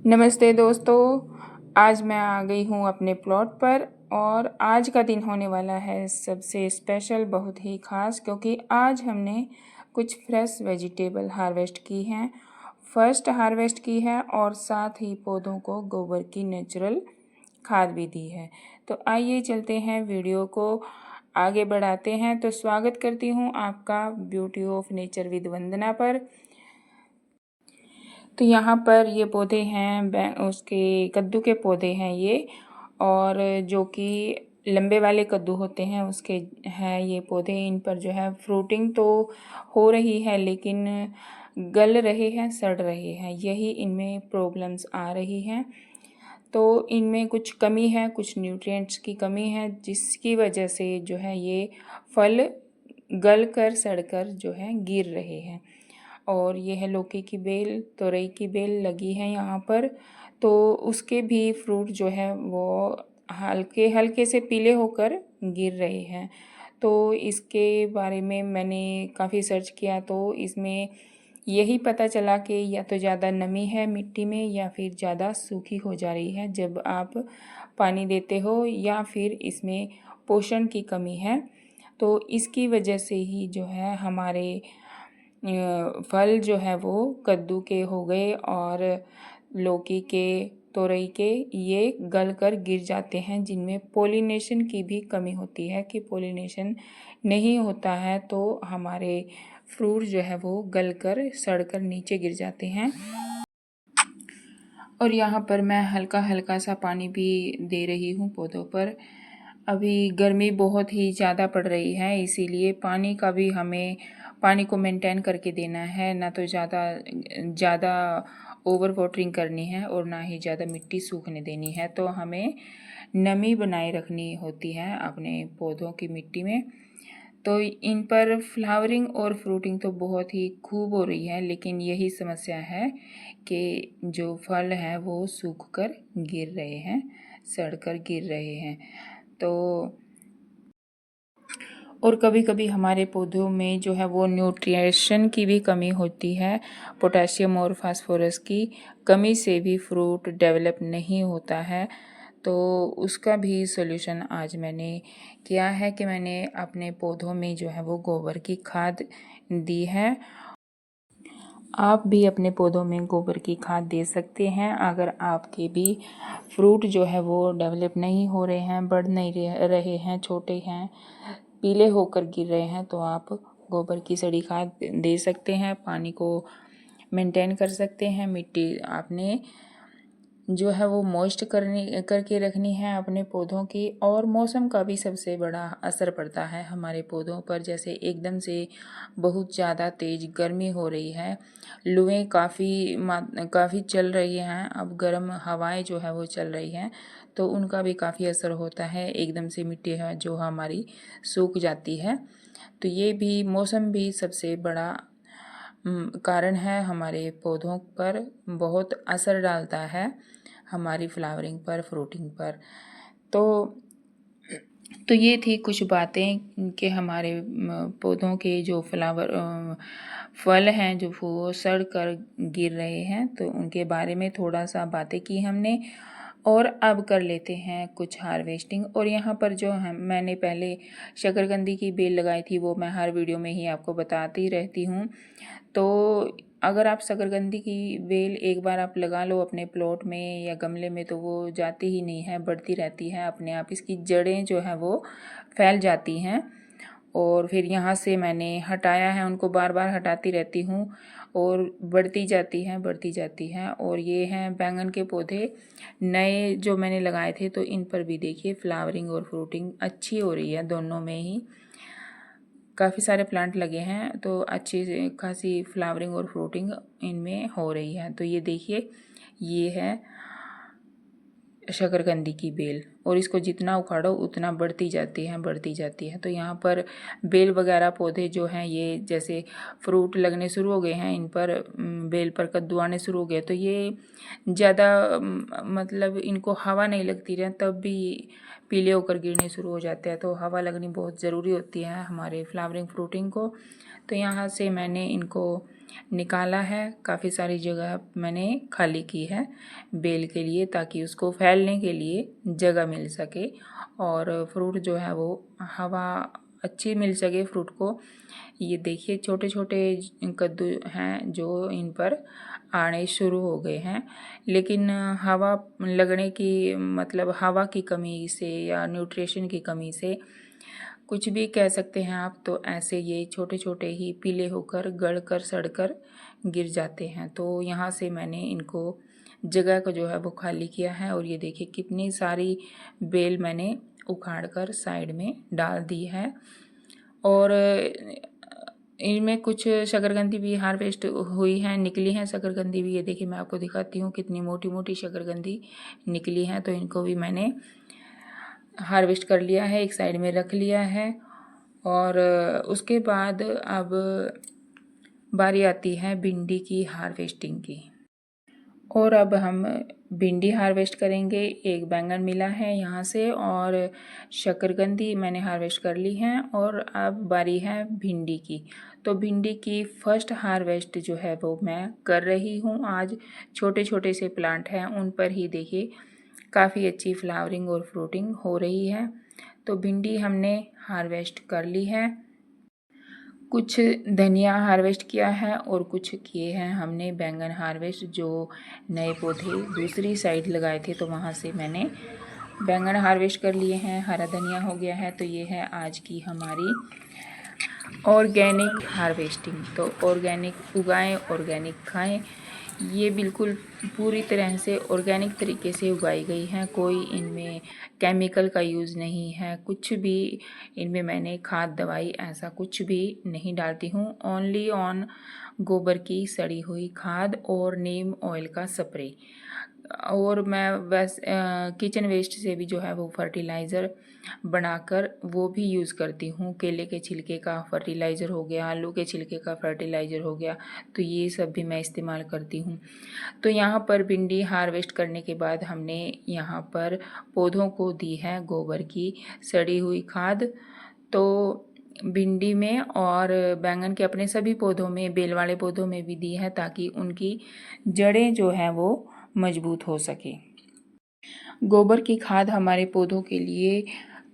नमस्ते दोस्तों, आज मैं आ गई हूँ अपने प्लॉट पर और आज का दिन होने वाला है सबसे स्पेशल, बहुत ही ख़ास, क्योंकि आज हमने कुछ फ्रेश वेजिटेबल हार्वेस्ट की हैं। फर्स्ट हार्वेस्ट की है और साथ ही पौधों को गोबर की नेचुरल खाद भी दी है। तो आइए चलते हैं, वीडियो को आगे बढ़ाते हैं। तो स्वागत करती हूँ आपका ब्यूटी ऑफ नेचर विद वंदना पर। तो यहाँ पर ये पौधे हैं, उसके कद्दू के पौधे हैं ये, और जो कि लंबे वाले कद्दू होते हैं उसके हैं ये पौधे। इन पर जो है फ्रूटिंग तो हो रही है, लेकिन गल रहे हैं, सड़ रहे हैं, यही इनमें प्रॉब्लम्स आ रही हैं। तो इनमें कुछ कमी है, कुछ न्यूट्रिएंट्स की कमी है, जिसकी वजह से जो है ये फल गल कर सड़ कर जो है गिर रहे हैं। और ये है लौकी की बेल, तोरई की बेल लगी है यहाँ पर। तो उसके भी फ्रूट जो है वो हल्के हल्के से पीले होकर गिर रहे हैं। तो इसके बारे में मैंने काफ़ी सर्च किया, तो इसमें यही पता चला कि या तो ज़्यादा नमी है मिट्टी में या फिर ज़्यादा सूखी हो जा रही है जब आप पानी देते हो, या फिर इसमें पोषण की कमी है। तो इसकी वजह से ही जो है हमारे फल जो है वो कद्दू के हो गए और लौकी के, तोरई के, ये गल कर गिर जाते हैं, जिनमें पोलिनेशन की भी कमी होती है कि पोलिनेशन नहीं होता है तो हमारे फ्रूट जो है वो गल कर सड़ कर नीचे गिर जाते हैं। और यहाँ पर मैं हल्का हल्का सा पानी भी दे रही हूँ पौधों पर। अभी गर्मी बहुत ही ज़्यादा पड़ रही है, इसीलिए पानी का भी हमें पानी को मेंटेन करके देना है, ना तो ज़्यादा ओवर वाटरिंग करनी है और ना ही ज़्यादा मिट्टी सूखने देनी है। तो हमें नमी बनाए रखनी होती है अपने पौधों की मिट्टी में। तो इन पर फ्लावरिंग और फ्रूटिंग तो बहुत ही खूब हो रही है, लेकिन यही समस्या है कि जो फल हैं वो सूख कर गिर रहे हैं, सड़ कर गिर रहे हैं। तो और कभी कभी हमारे पौधों में जो है वो न्यूट्रिशन की भी कमी होती है, पोटेशियम और फास्फोरस की कमी से भी फ्रूट डेवलप नहीं होता है। तो उसका भी सॉल्यूशन आज मैंने किया है कि मैंने अपने पौधों में जो है वो गोबर की खाद दी है। आप भी अपने पौधों में गोबर की खाद दे सकते हैं। अगर आपके भी फ्रूट जो है वो डेवलप नहीं हो रहे हैं, बढ़ नहीं रहे हैं, छोटे हैं, पीले होकर गिर रहे हैं, तो आप गोबर की सड़ी खाद दे सकते हैं। पानी को मेंटेन कर सकते हैं। मिट्टी आपने जो है वो मॉइस्ट करके रखनी है अपने पौधों की। और मौसम का भी सबसे बड़ा असर पड़ता है हमारे पौधों पर। जैसे एकदम से बहुत ज़्यादा तेज़ गर्मी हो रही है, लुएं काफ़ी चल रही हैं, अब गर्म हवाएं जो है वो चल रही हैं, तो उनका भी काफ़ी असर होता है। एकदम से मिट्टी है जो हमारी सूख जाती है। तो ये भी मौसम भी सबसे बड़ा कारण है, हमारे पौधों पर बहुत असर डालता है, हमारी फ्लावरिंग पर, फ्रूटिंग पर। तो ये थी कुछ बातें कि हमारे पौधों के जो फल हैं जो वो सड़ कर गिर रहे हैं, तो उनके बारे में थोड़ा सा बातें की हमने। और अब कर लेते हैं कुछ हार्वेस्टिंग। और यहाँ पर जो मैंने पहले शकरकंदी की बेल लगाई थी, वो मैं हर वीडियो में ही आपको बताती रहती हूँ। तो अगर आप शकरकंदी की बेल एक बार आप लगा लो अपने प्लॉट में या गमले में, तो वो जाती ही नहीं है, बढ़ती रहती है अपने आप। इसकी जड़ें जो हैं वो फैल जाती हैं। और फिर यहाँ से मैंने हटाया है, उनको बार बार हटाती रहती हूँ और बढ़ती जाती हैं, बढ़ती जाती हैं। और ये हैं बैंगन के पौधे नए जो मैंने लगाए थे, तो इन पर भी देखिए फ्लावरिंग और फ्रूटिंग अच्छी हो रही है, दोनों में ही काफ़ी सारे प्लांट लगे हैं, तो अच्छी खासी फ्लावरिंग और फ्रूटिंग इनमें हो रही है। तो ये देखिए, ये है शकरकंदी की बेल, और इसको जितना उखाड़ो उतना बढ़ती जाती है, बढ़ती जाती है। तो यहाँ पर बेल वगैरह पौधे जो हैं ये जैसे फ्रूट लगने शुरू हो गए हैं, इन पर बेल पर कद्दू आने शुरू हो गए, तो ये ज़्यादा मतलब इनको हवा नहीं लगती रहे तब भी पीले होकर गिरने शुरू हो जाते हैं। तो हवा लगनी बहुत ज़रूरी होती है हमारे फ्लावरिंग फ्रूटिंग को। तो यहाँ से मैंने इनको निकाला है। काफ़ी सारी जगह मैंने खाली की है बेल के लिए, ताकि उसको फैलने के लिए जगह मिल सके और फ्रूट जो है वो हवा अच्छी मिल सके फ्रूट को। ये देखिए छोटे छोटे कद्दू हैं जो इन पर आने शुरू हो गए हैं, लेकिन हवा लगने की मतलब हवा की कमी से या न्यूट्रिशन की कमी से, कुछ भी कह सकते हैं आप, तो ऐसे ये छोटे छोटे ही पीले होकर गड़ कर सड़ कर गिर जाते हैं। तो यहाँ से मैंने इनको जगह को जो है वो खाली किया है और ये देखिए कितनी सारी बेल मैंने उखाड़ कर साइड में डाल दी है। और इनमें कुछ शकरकंदी भी हार्वेस्ट हुई हैं, निकली हैं शकरकंदी भी। ये देखिए मैं आपको दिखाती हूँ कितनी मोटी मोटी शकरकंदी निकली हैं। तो इनको भी मैंने हार्वेस्ट कर लिया है, एक साइड में रख लिया है। और उसके बाद अब बारी आती है भिंडी की हार्वेस्टिंग की। और अब हम भिंडी हार्वेस्ट करेंगे। एक बैंगन मिला है यहाँ से और शकरकंदी मैंने हार्वेस्ट कर ली है। और अब बारी है भिंडी की। तो भिंडी की फर्स्ट हार्वेस्ट जो है वो मैं कर रही हूँ आज। छोटे छोटे से प्लांट हैं, उन पर ही देखिए काफ़ी अच्छी फ्लावरिंग और फ्रूटिंग हो रही है। तो भिंडी हमने हार्वेस्ट कर ली है। कुछ धनिया हार्वेस्ट किया है और कुछ किए हैं हमने बैंगन हार्वेस्ट, जो नए पौधे दूसरी साइड लगाए थे तो वहाँ से मैंने बैंगन हार्वेस्ट कर लिए हैं। हरा धनिया हो गया है। तो ये है आज की हमारी ऑर्गेनिक हार्वेस्टिंग। तो ऑर्गेनिक उगाएं, ऑर्गेनिक खाएं। ये बिल्कुल पूरी तरह से ऑर्गेनिक तरीके से उगाई गई हैं। कोई इनमें केमिकल का यूज़ नहीं है, कुछ भी इनमें मैंने खाद दवाई ऐसा कुछ भी नहीं डालती हूँ। ओनली ऑन गोबर की सड़ी हुई खाद और नीम ऑयल का स्प्रे। और मैं किचन वेस्ट से भी जो है वो फर्टिलाइज़र बनाकर वो भी यूज़ करती हूँ। केले के छिलके का फर्टिलाइज़र हो गया, आलू के छिलके का फर्टिलाइज़र हो गया, तो ये सब भी मैं इस्तेमाल करती हूँ। तो यहाँ पर भिंडी हार्वेस्ट करने के बाद हमने यहाँ पर पौधों को दी है गोबर की सड़ी हुई खाद। तो भिंडी में और बैंगन के अपने सभी पौधों में, बेल वाले पौधों में भी दी है, ताकि उनकी जड़ें जो हैं वो मजबूत हो सके। गोबर की खाद हमारे पौधों के लिए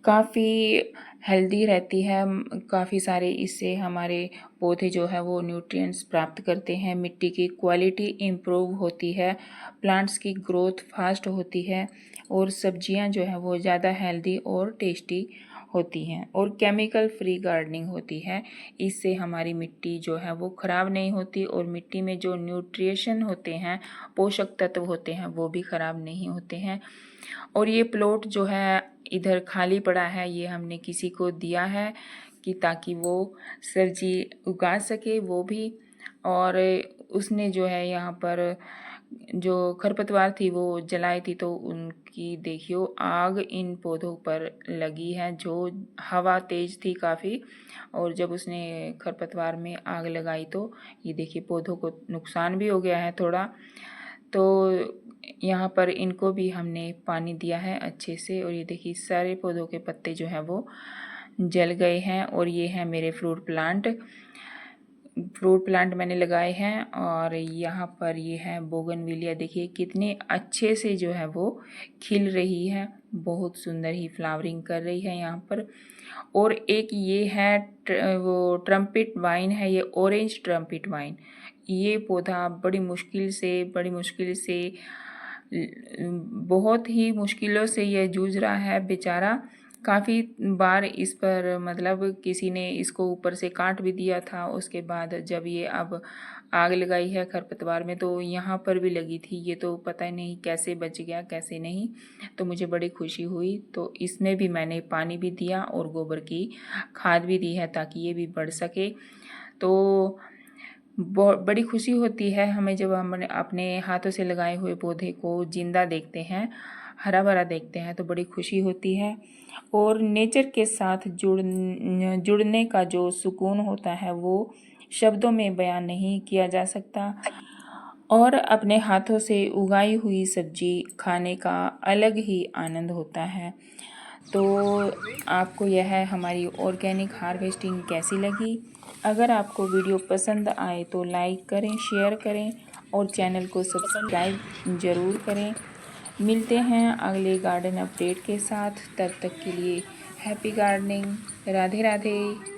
काफ़ी हेल्दी रहती है। काफ़ी सारे इससे हमारे पौधे जो है वो न्यूट्रिएंट्स प्राप्त करते हैं। मिट्टी की क्वालिटी इम्प्रूव होती है, प्लांट्स की ग्रोथ फास्ट होती है और सब्जियां जो है वो ज़्यादा हेल्दी और टेस्टी होती हैं। और केमिकल फ्री गार्डनिंग होती है। इससे हमारी मिट्टी जो है वो ख़राब नहीं होती और मिट्टी में जो न्यूट्रिशन होते हैं, पोषक तत्व होते हैं, वो भी ख़राब नहीं होते हैं। और ये प्लॉट जो है इधर खाली पड़ा है, ये हमने किसी को दिया है कि ताकि वो सब्जी उगा सके वो भी। और उसने जो है यहाँ पर जो खरपतवार थी वो जलाई थी, तो उनकी देखियो आग इन पौधों पर लगी है। जो हवा तेज थी काफ़ी, और जब उसने खरपतवार में आग लगाई तो ये देखिए पौधों को नुकसान भी हो गया है थोड़ा। तो यहाँ पर इनको भी हमने पानी दिया है अच्छे से। और ये देखिए सारे पौधों के पत्ते जो हैं वो जल गए हैं। और ये हैं मेरे फ्रूट प्लांट मैंने लगाए हैं। और यहाँ पर ये है बोगनविलिया, देखिए कितने अच्छे से जो है वो खिल रही है, बहुत सुंदर ही फ्लावरिंग कर रही है यहाँ पर। और एक ये है वो ट्रम्पेट वाइन है, ये ऑरेंज ट्रम्पेट वाइन। ये पौधा बड़ी मुश्किल से बहुत ही मुश्किलों से ये जूझ रहा है बेचारा। काफ़ी बार इस पर मतलब किसी ने इसको ऊपर से काट भी दिया था। उसके बाद जब ये अब आग लगाई है खरपतवार में, तो यहाँ पर भी लगी थी। ये तो पता ही नहीं कैसे बच गया कैसे नहीं, तो मुझे बड़ी खुशी हुई। तो इसमें भी मैंने पानी भी दिया और गोबर की खाद भी दी है ताकि ये भी बढ़ सके। तो बड़ी खुशी होती है हमें जब हम अपने हाथों से लगाए हुए पौधे को जिंदा देखते हैं, हरा भरा देखते हैं, तो बड़ी खुशी होती है। और नेचर के साथ जुड़ने का जो सुकून होता है वो शब्दों में बयान नहीं किया जा सकता। और अपने हाथों से उगाई हुई सब्जी खाने का अलग ही आनंद होता है। तो आपको यह हमारी ऑर्गेनिक हार्वेस्टिंग कैसी लगी? अगर आपको वीडियो पसंद आए तो लाइक करें, शेयर करें और चैनल को सब्सक्राइब ज़रूर करें। मिलते हैं अगले गार्डन अपडेट के साथ, तब तक के लिए हैप्पी गार्डनिंग। राधे राधे।